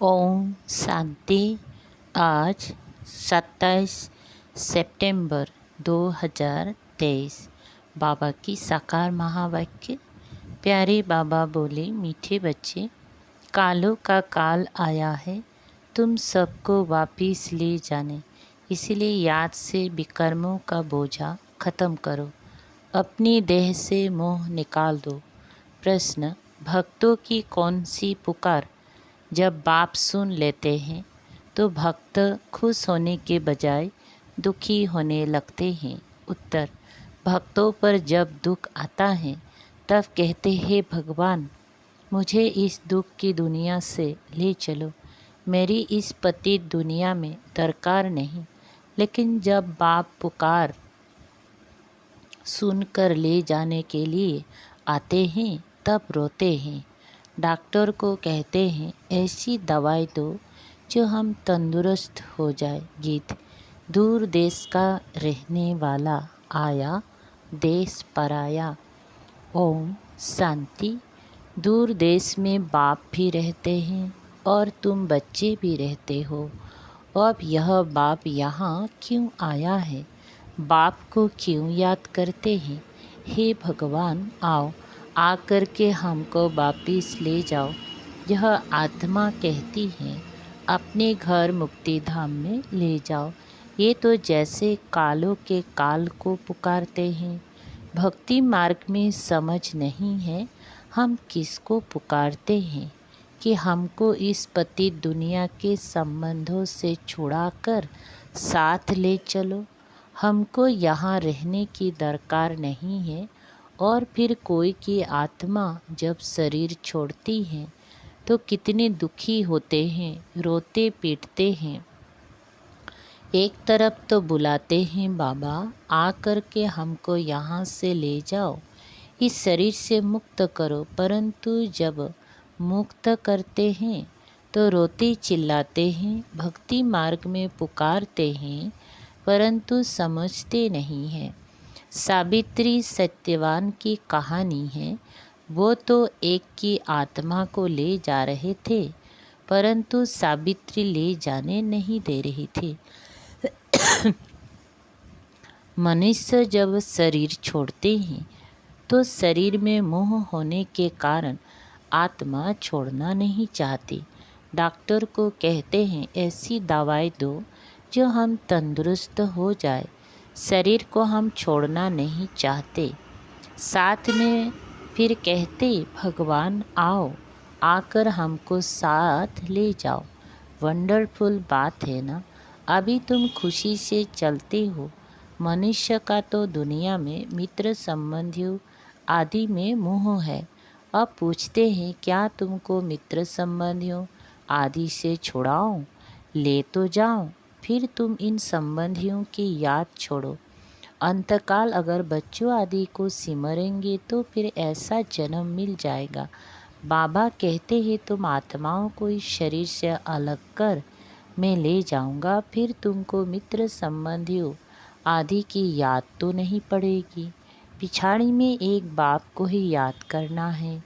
ओम शांति। आज 27 सितंबर 2023। बाबा की साकार महावाक्य। प्यारे बाबा बोले, मीठे बच्चे, कालों का काल आया है तुम सबको वापिस ले जाने, इसलिए याद से विकर्मों का बोझा खत्म करो, अपनी देह से मोह निकाल दो। प्रश्न, भक्तों की कौन सी पुकार जब बाप सुन लेते हैं तो भक्त खुश होने के बजाय दुखी होने लगते हैं। उत्तर, भक्तों पर जब दुख आता है तब कहते हैं, भगवान मुझे इस दुख की दुनिया से ले चलो, मेरी इस पतित दुनिया में दरकार नहीं। लेकिन जब बाप पुकार सुनकर ले जाने के लिए आते हैं तब रोते हैं। डॉक्टर को कहते हैं, ऐसी दवाई दो जो हम तंदुरुस्त हो जाए। गीत। दूर देश का रहने वाला आया, देश पराया। ओम शांति। दूर देश में बाप भी रहते हैं और तुम बच्चे भी रहते हो। अब यह बाप यहाँ क्यों आया है? बाप को क्यों याद करते हैं? हे भगवान, आओ आकर के हमको वापिस ले जाओ। यह आत्मा कहती है, अपने घर मुक्ति धाम में ले जाओ। ये तो जैसे कालों के काल को पुकारते हैं। भक्ति मार्ग में समझ नहीं है हम किसको पुकारते हैं कि हमको इस पतित दुनिया के संबंधों से छुड़ाकर साथ ले चलो। हमको यहाँ रहने की दरकार नहीं है। और फिर कोई की आत्मा जब शरीर छोड़ती है तो कितने दुखी होते हैं, रोते पीटते हैं। एक तरफ तो बुलाते हैं, बाबा आकर के हमको यहाँ से ले जाओ, इस शरीर से मुक्त करो, परंतु जब मुक्त करते हैं तो रोते चिल्लाते हैं। भक्ति मार्ग में पुकारते हैं परंतु समझते नहीं हैं। सावित्री सत्यवान की कहानी है। वो तो एक की आत्मा को ले जा रहे थे परंतु सावित्री ले जाने नहीं दे रही थी। मनुष्य जब शरीर छोड़ते हैं तो शरीर में मोह होने के कारण आत्मा छोड़ना नहीं चाहती। डॉक्टर को कहते हैं, ऐसी दवाई दो जो हम तंदुरुस्त हो जाए। शरीर को हम छोड़ना नहीं चाहते। साथ में फिर कहते, भगवान आओ आकर हमको साथ ले जाओ। वंडरफुल बात है ना। अभी तुम खुशी से चलते हो। मनुष्य का तो दुनिया में मित्र संबंधियों आदि में मोह है। अब पूछते हैं, क्या तुमको मित्र संबंधियों आदि से छुड़ाऊं? ले तो जाऊं। फिर तुम इन संबंधियों की याद छोड़ो। अंतकाल अगर बच्चों आदि को सिमरेंगे तो फिर ऐसा जन्म मिल जाएगा। बाबा कहते हैं, तुम आत्माओं को इस शरीर से अलग कर मैं ले जाऊंगा, फिर तुमको मित्र संबंधियों आदि की याद तो नहीं पड़ेगी। पिछाड़ी में एक बाप को ही याद करना है।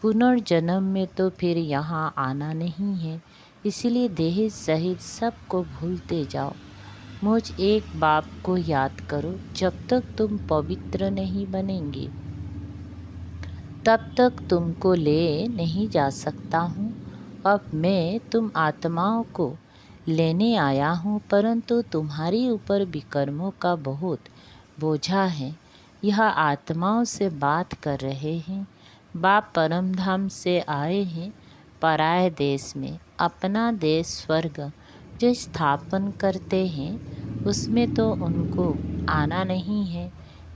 पुनर्जन्म में तो फिर यहाँ आना नहीं है, इसलिए देह सहित सबको भूलते जाओ। मुझ एक बाप को याद करो। जब तक तुम पवित्र नहीं बनेंगे तब तक तुमको ले नहीं जा सकता हूँ। अब मैं तुम आत्माओं को लेने आया हूँ परंतु तुम्हारे ऊपर विकर्मों का बहुत बोझा है। यह आत्माओं से बात कर रहे हैं। बाप परम धाम से आए हैं पराये देश में। अपना देश स्वर्ग जो स्थापन करते हैं उसमें तो उनको आना नहीं है।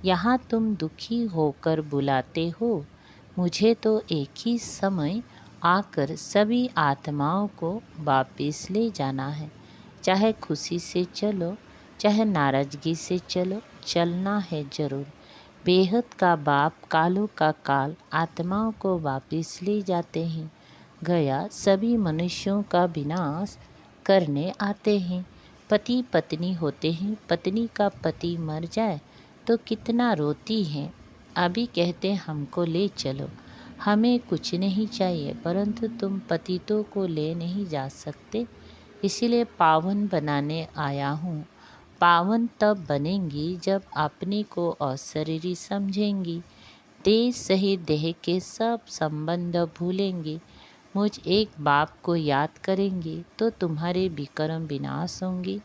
यहाँ तुम दुखी होकर बुलाते हो। मुझे तो एक ही समय आकर सभी आत्माओं को वापिस ले जाना है। चाहे खुशी से चलो चाहे नाराज़गी से चलो, चलना है ज़रूर। बेहद का बाप कालों का काल आत्माओं को वापिस ले जाते हैं। गया सभी मनुष्यों का विनाश करने आते हैं। पति पत्नी होते हैं, पत्नी का पति मर जाए तो कितना रोती हैं। अभी कहते हमको ले चलो, हमें कुछ नहीं चाहिए, परंतु तुम पतितों को ले नहीं जा सकते, इसलिए पावन बनाने आया हूँ। पावन तब बनेंगी जब अपने को अशरीरी समझेंगी, देह सहित देह के सब संबंध भूलेंगी, मुझ एक बाप को याद करेंगी तो तुम्हारे विक्रम विनाश होंगे।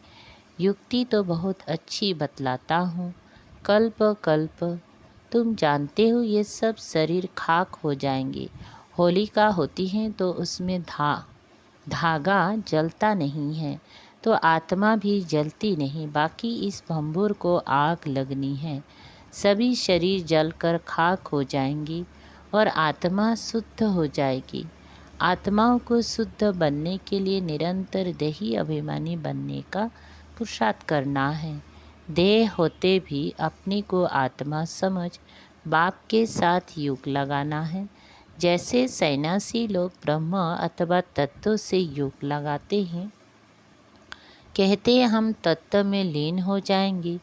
युक्ति तो बहुत अच्छी बतलाता हूँ, कल्प कल्प। तुम जानते हो ये सब शरीर खाक हो जाएंगे। होलिका होती है तो उसमें धागा जलता नहीं है, तो आत्मा भी जलती नहीं। बाकी इस भंभुर को आग लगनी है। सभी शरीर जलकर खाक हो जाएंगी और आत्मा शुद्ध हो जाएगी। आत्माओं को शुद्ध बनने के लिए निरंतर देही अभिमानी बनने का पुरुषार्थ करना है। देह होते भी अपने को आत्मा समझ बाप के साथ योग लगाना है। जैसे सन्यासी लोग ब्रह्म अथवा तत्व से योग लगाते हैं, कहते हैं हम तत्व में लीन हो जाएंगे,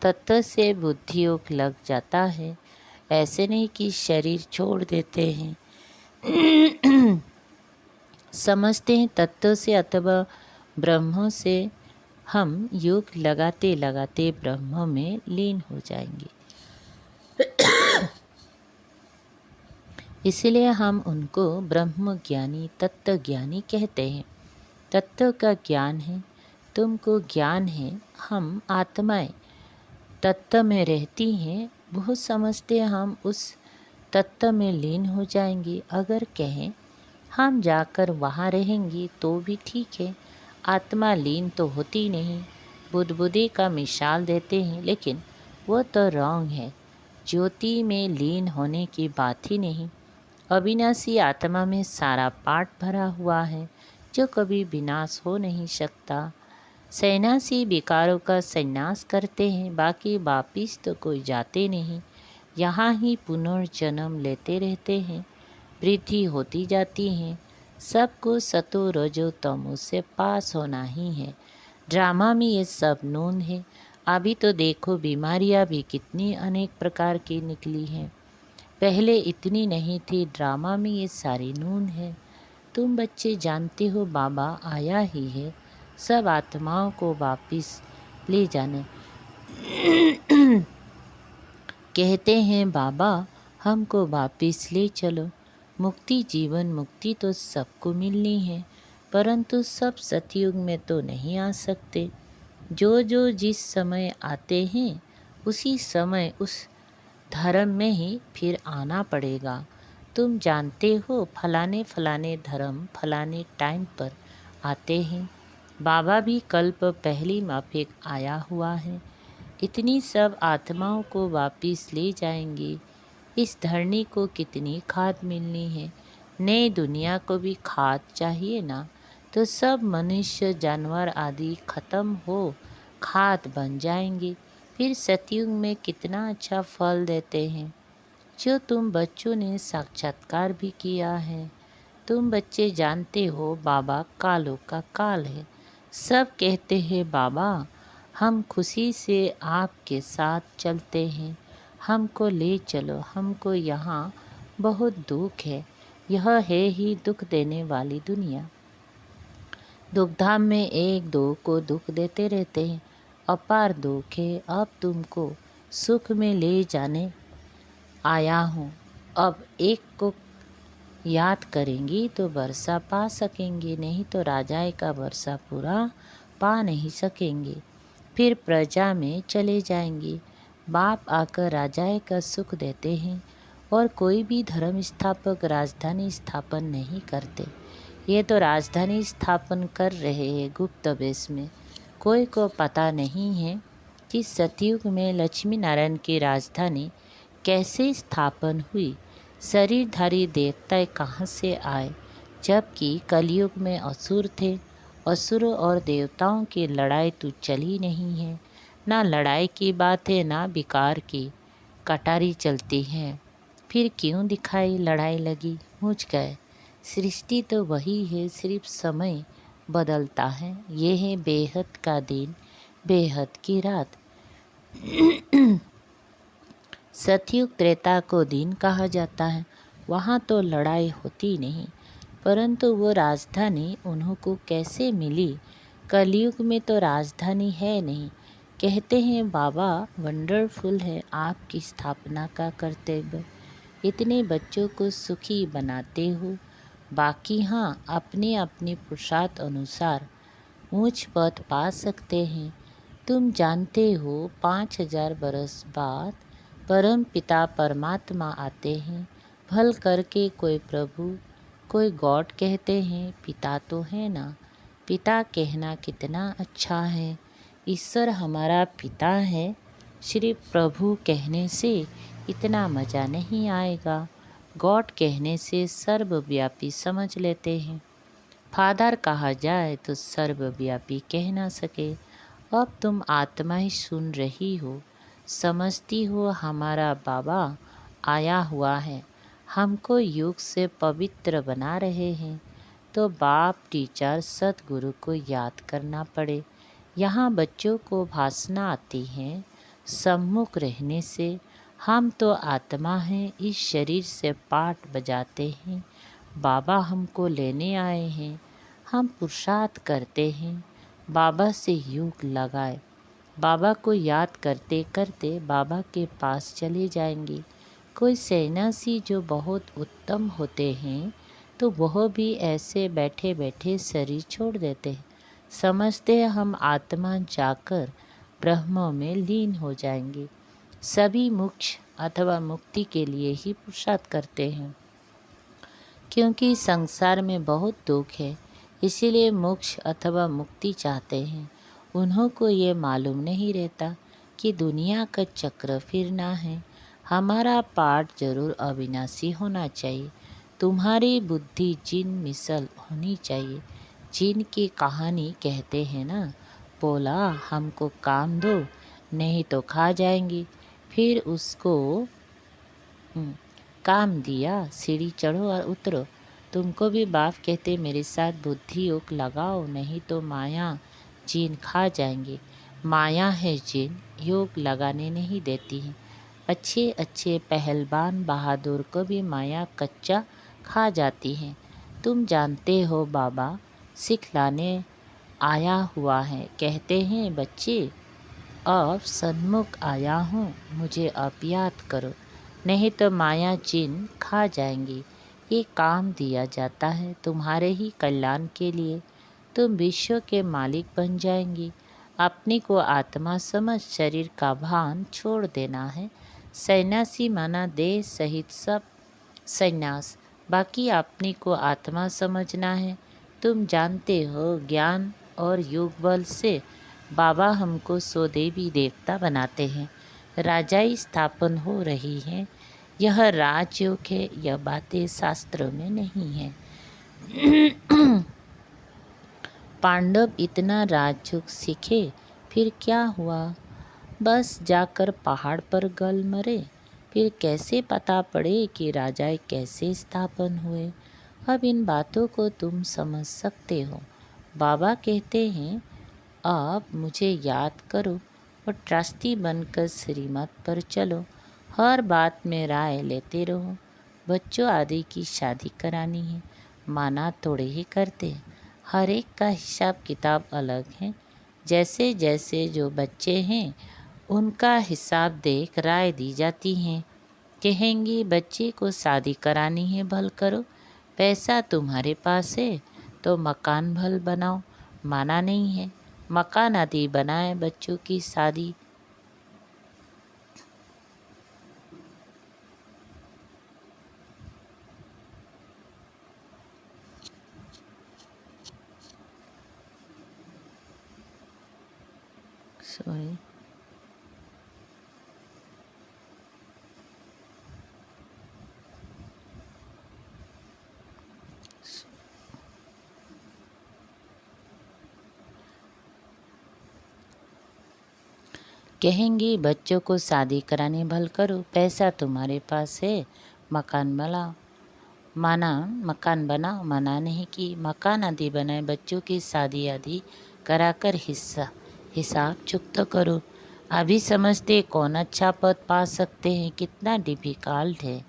तत्व से बुद्धि योग लग जाता है। ऐसे नहीं कि शरीर छोड़ देते हैं, समझते हैं तत्व से अथवा ब्रह्म से हम योग लगाते लगाते ब्रह्म में लीन हो जाएंगे। इसलिए हम उनको ब्रह्म ज्ञानी तत्व ज्ञानी कहते हैं। तत्व का ज्ञान है, तुमको ज्ञान है। हम आत्माएं तत्व में रहती हैं, वो समझते हम उस तत्व में लीन हो जाएंगे। अगर कहें हम जाकर वहाँ रहेंगे तो भी ठीक है, आत्मा लीन तो होती नहीं। बुद्धि का मिसाल देते हैं, लेकिन वो तो रॉन्ग है। ज्योति में लीन होने की बात ही नहीं। अविनाशी आत्मा में सारा पाठ भरा हुआ है, जो कभी विनाश हो नहीं सकता। सन्यासी विकारों का संन्यास करते हैं, बाकी वापिस तो कोई जाते नहीं, यहाँ ही पुनर्जन्म लेते रहते हैं, वृद्धि होती जाती है। सबको सतो रजो तमो से पास होना ही है। ड्रामा में ये सब नून है। अभी तो देखो बीमारियाँ भी कितनी अनेक प्रकार की निकली हैं, पहले इतनी नहीं थी। ड्रामा में ये सारी नून है। तुम बच्चे जानते हो बाबा आया ही है सब आत्माओं को वापिस ले जाने। कहते हैं बाबा हमको वापिस ले चलो। मुक्ति जीवन मुक्ति तो सबको मिलनी है, परंतु सब सतयुग में तो नहीं आ सकते। जो जो जिस समय आते हैं उसी समय उस धर्म में ही फिर आना पड़ेगा। तुम जानते हो फलाने फलाने धर्म फलाने टाइम पर आते हैं। बाबा भी कल्प पहली माफिक आया हुआ है। इतनी सब आत्माओं को वापिस ले जाएंगे। इस धरनी को कितनी खाद मिलनी है। नई दुनिया को भी खाद चाहिए ना, तो सब मनुष्य जानवर आदि खत्म हो खाद बन जाएंगे। फिर सतयुग में कितना अच्छा फल देते हैं, जो तुम बच्चों ने साक्षात्कार भी किया है। तुम बच्चे जानते हो बाबा कालों का काल है। सब कहते हैं बाबा हम खुशी से आपके साथ चलते हैं, हमको ले चलो, हमको यहाँ बहुत दुख है। यह है ही दुख देने वाली दुनिया। दुखधाम में एक दो को दुख देते रहते हैं, अपार दुख है। अब तुमको सुख में ले जाने आया हूँ। अब एक को याद करेंगी तो वर्षा पा सकेंगे, नहीं तो राजाए का वर्षा पूरा पा नहीं सकेंगे। फिर प्रजा में चले जाएंगे। बाप आकर राजाए का सुख देते हैं, और कोई भी धर्म स्थापक राजधानी स्थापन नहीं करते। ये तो राजधानी स्थापन कर रहे हैं गुप्त वेश में। कोई को पता नहीं है कि सतयुग में लक्ष्मी नारायण की राजधानी कैसे स्थापन हुई। शरीरधारी देवता कहाँ से आए, जबकि कलयुग में असुर थे। असुरों और देवताओं की लड़ाई तो चली नहीं है। ना लड़ाई की बात है, ना विकार की कटारी चलती है। फिर क्यों दिखाई लड़ाई लगी, मुझ गए। सृष्टि तो वही है, सिर्फ समय बदलता है। ये है बेहद का दिन, बेहद की रात। सतयुग त्रेता को दिन कहा जाता है, वहाँ तो लड़ाई होती नहीं, परंतु वो राजधानी उन्हों को कैसे मिली? कलयुग में तो राजधानी है नहीं। कहते हैं बाबा वंडरफुल है आपकी स्थापना का कर्तव्य। इतने बच्चों को सुखी बनाते हो। बाकी हाँ, अपने अपने पुरुषार्थ अनुसार ऊंच पद पा सकते हैं। तुम जानते हो 5000 बरस बाद परम पिता परमात्मा आते हैं। भल करके कोई प्रभु कोई गॉड कहते हैं, पिता तो है ना। पिता कहना कितना अच्छा है, ईश्वर हमारा पिता है। श्री प्रभु कहने से इतना मज़ा नहीं आएगा। गॉड कहने से सर्वव्यापी समझ लेते हैं। फादर कहा जाए तो सर्वव्यापी कह ना सके। अब तुम आत्मा ही सुन रही हो, समझती हो हमारा बाबा आया हुआ है, हमको युग से पवित्र बना रहे हैं। तो बाप टीचर सतगुरु को याद करना पड़े। यहाँ बच्चों को भाषणा आती हैं सम्मुख रहने से। हम तो आत्मा हैं, इस शरीर से पाठ बजाते हैं। बाबा हमको लेने आए हैं, हम पुरुषार्थ करते हैं। बाबा से युग लगाए। बाबा को याद करते करते बाबा के पास चले जाएंगे। कोई सन्यासी जो बहुत उत्तम होते हैं तो वह भी ऐसे बैठे बैठे शरीर छोड़ देते हैं। समझते हैं हम आत्मा जाकर ब्रह्म में लीन हो जाएंगे। सभी मोक्ष अथवा मुक्ति के लिए ही पुरुषार्थ करते हैं, क्योंकि संसार में बहुत दुख है, इसीलिए मोक्ष अथवा मुक्ति चाहते हैं। उन्हों को ये मालूम नहीं रहता कि दुनिया का चक्र फिरना है। हमारा पाठ जरूर अविनाशी होना चाहिए। तुम्हारी बुद्धि जिन मिसल होनी चाहिए। जिन की कहानी कहते हैं ना, बोला हमको काम दो नहीं तो खा जाएंगी। फिर उसको काम दिया, सीढ़ी चढ़ो और उतरो। तुमको भी बाप कहते मेरे साथ बुद्धि योग लगाओ, नहीं तो माया जीन खा जाएंगे। माया है जीन, योग लगाने नहीं देती है। अच्छे अच्छे पहलवान बहादुर को भी माया कच्चा खा जाती है। तुम जानते हो बाबा सिखलाने आया हुआ है। कहते हैं बच्चे अब सन्मुख आया हूँ, मुझे अब याद करो, नहीं तो माया जिन खा जाएंगी। ये काम दिया जाता है तुम्हारे ही कल्याण के लिए। तुम विश्व के मालिक बन जाएंगी। अपने को आत्मा समझ शरीर का भान छोड़ देना है। सन्यासी माना देह सहित सब संन्यास, बाकी अपने को आत्मा समझना है। तुम जानते हो ज्ञान और योग बल से बाबा हमको सो देवी देवता बनाते हैं। राजाई स्थापन हो रही है। यह राजयोग है, यह बातें शास्त्रों में नहीं है। पांडव इतना राजयोग सीखे, फिर क्या हुआ? बस जाकर पहाड़ पर गल मरे। फिर कैसे पता पड़े कि राजाएं कैसे स्थापन हुए? अब इन बातों को तुम समझ सकते हो। बाबा कहते हैं आप मुझे याद करो और ट्रस्टी बनकर श्रीमत पर चलो। हर बात में राय लेते रहो। बच्चों आदि की शादी करानी है, माना थोड़े ही करते हैं। हर एक का हिसाब किताब अलग है। जैसे जैसे जो बच्चे हैं उनका हिसाब देख राय दी जाती है। कहेंगे बच्चे को शादी करानी है, भल करो। पैसा तुम्हारे पास है तो मकान भल बनाओ, माना नहीं है। मकान आदि बनाए, बच्चों की शादी सॉरी कहेंगे बच्चों को शादी कराने भल करो। पैसा तुम्हारे पास है, मकान बनाओ, माना मकान बनाओ, मना नहीं कि मकान आदि बनाए, बच्चों की शादी आदि कराकर हिसाब चुकता करो। अभी समझते कौन अच्छा पद पा सकते हैं, कितना डिफिकल्ट है।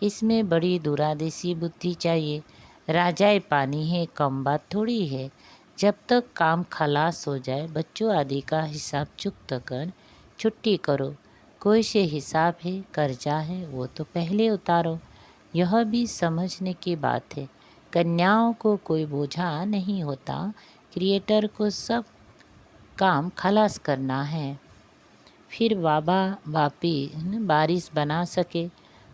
इसमें बड़ी दूरादेशी बुद्धि चाहिए। राजाए पानी है कम बात थोड़ी है। जब तक काम खलास हो जाए बच्चों आदि का हिसाब चुकता कर छुट्टी करो। कोई से हिसाब है कर्जा है वो तो पहले उतारो। यह भी समझने की बात है कन्याओं को कोई बोझा नहीं होता। क्रिएटर को सब काम खलास करना है। फिर बाबा बापी बारिश बना सके।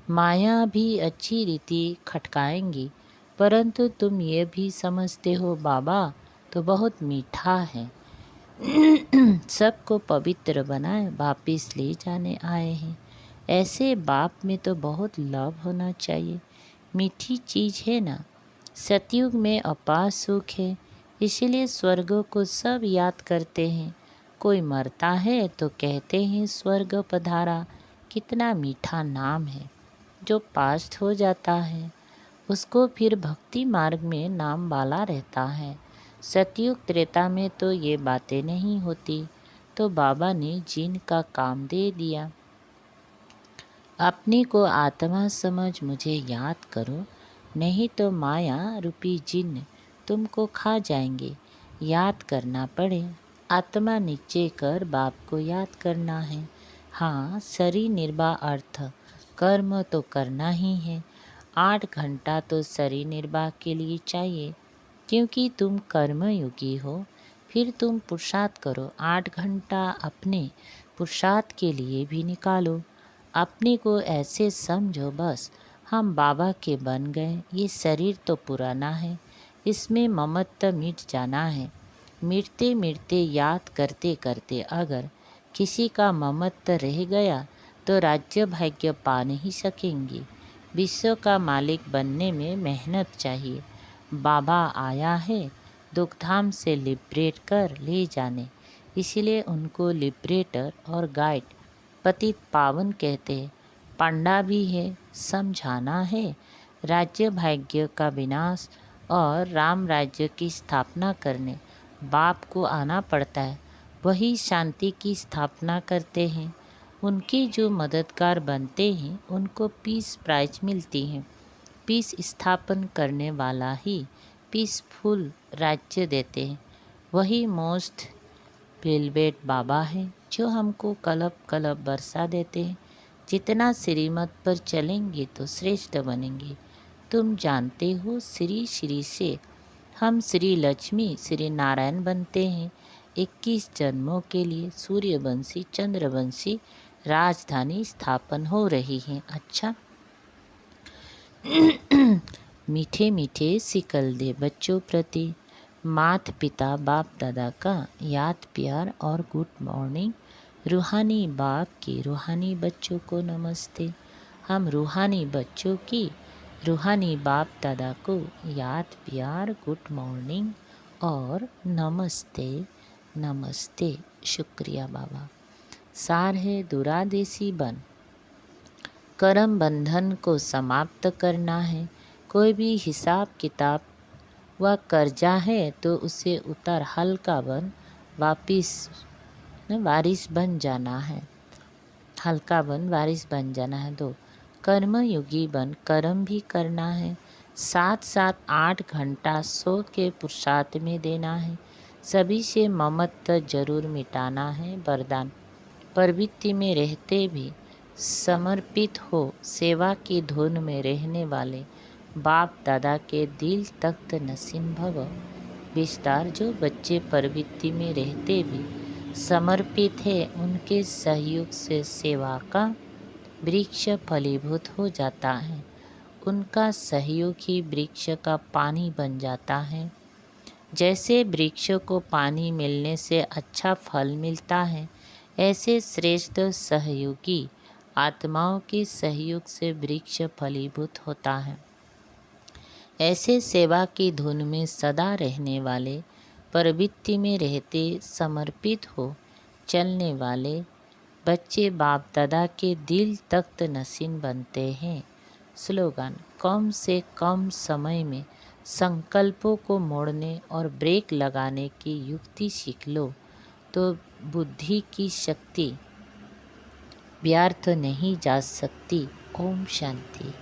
माया भी अच्छी रीति खटकाएंगी। परंतु तुम ये भी समझते हो बाबा तो बहुत मीठा है। सबको पवित्र बनाए वापिस ले जाने आए हैं। ऐसे बाप में तो बहुत लाभ होना चाहिए। मीठी चीज़ है ना। सतयुग में अपार सुख है इसलिए स्वर्ग को सब याद करते हैं। कोई मरता है तो कहते हैं स्वर्ग पधारा। कितना मीठा नाम है। जो पास्ट हो जाता है उसको फिर भक्ति मार्ग में नाम वाला रहता है। सतयुग त्रेता में तो ये बातें नहीं होती। तो बाबा ने जिन का काम दे दिया। अपने को आत्मा समझ मुझे याद करो नहीं तो माया रूपी जिन तुमको खा जाएंगे। याद करना पड़े। आत्मा नीचे कर बाप को याद करना है। हाँ शरीर निर्वाह अर्थ कर्म तो करना ही है। 8 घंटा तो शरीर निर्वाह के लिए चाहिए क्योंकि तुम कर्मयोगी हो। फिर तुम पुरुषार्थ करो। 8 घंटा अपने पुरुषार्थ के लिए भी निकालो। अपने को ऐसे समझो बस हम बाबा के बन गए। ये शरीर तो पुराना है इसमें ममत्व मिट जाना है। मिटते मिटते याद करते करते अगर किसी का ममत्व रह गया तो राज्य भाग्य पा नहीं सकेंगे। विश्व का मालिक बनने में मेहनत चाहिए। बाबा आया है दुखधाम से लिबरेट कर ले जाने। इसलिए उनको लिबरेटर और गाइड पतित पावन कहते हैं। पांडा भी है समझाना है। राज्य भाग्य का विनाश और राम राज्य की स्थापना करने बाप को आना पड़ता है। वही शांति की स्थापना करते हैं। उनके जो मददगार बनते हैं उनको पीस प्राइज मिलती है। पीस स्थापन करने वाला ही पीसफुल राज्य देते हैं। वही मोस्ट वेलवेट बाबा है जो हमको कलब कलब बरसा देते हैं। जितना श्रीमत पर चलेंगे तो श्रेष्ठ बनेंगे। तुम जानते हो श्री श्री से हम श्री लक्ष्मी श्री नारायण बनते हैं। 21 जन्मों के लिए सूर्यवंशी चंद्रवंशी राजधानी स्थापन हो रही है। अच्छा मीठे मीठे सिकल दे बच्चों प्रति माता पिता बाप दादा का याद प्यार और गुड मॉर्निंग। रूहानी बाप के रूहानी बच्चों को नमस्ते। हम रूहानी बच्चों की रूहानी बाप दादा को याद प्यार गुड मॉर्निंग और नमस्ते नमस्ते। शुक्रिया बाबा। सार है दुरादेशी बन कर्म बंधन को समाप्त करना है। कोई भी हिसाब किताब व कर्जा है तो उसे उतर हल्का बन वापिस वारिस बन जाना है। हल्का बन वारिस बन जाना है। 2 कर्मयोगी बन कर्म भी करना है। 7-7 8 घंटा सो के पुरुषार्थ में देना है। सभी से ममत्व जरूर मिटाना है। वरदान प्रवृत्ति में रहते भी समर्पित हो सेवा की धुन में रहने वाले बाप दादा के दिल तख्त नसीम भव विस्तार। जो बच्चे प्रवृत्ति में रहते भी समर्पित है उनके सहयोग से सेवा का वृक्ष फलीभूत हो जाता है। उनका सहयोग ही वृक्ष का पानी बन जाता है। जैसे वृक्ष को पानी मिलने से अच्छा फल मिलता है ऐसे श्रेष्ठ सहयोगी आत्माओं के सहयोग से वृक्ष फलीभूत होता है। ऐसे सेवा की धुन में सदा रहने वाले प्रवृत्ति में रहते समर्पित हो चलने वाले बच्चे बाप दादा के दिल तख्त नसीन बनते हैं। स्लोगन कम से कम समय में संकल्पों को मोड़ने और ब्रेक लगाने की युक्ति सीख लो तो बुद्धि की शक्ति व्यर्थ नहीं जा सकती। ओम शांति।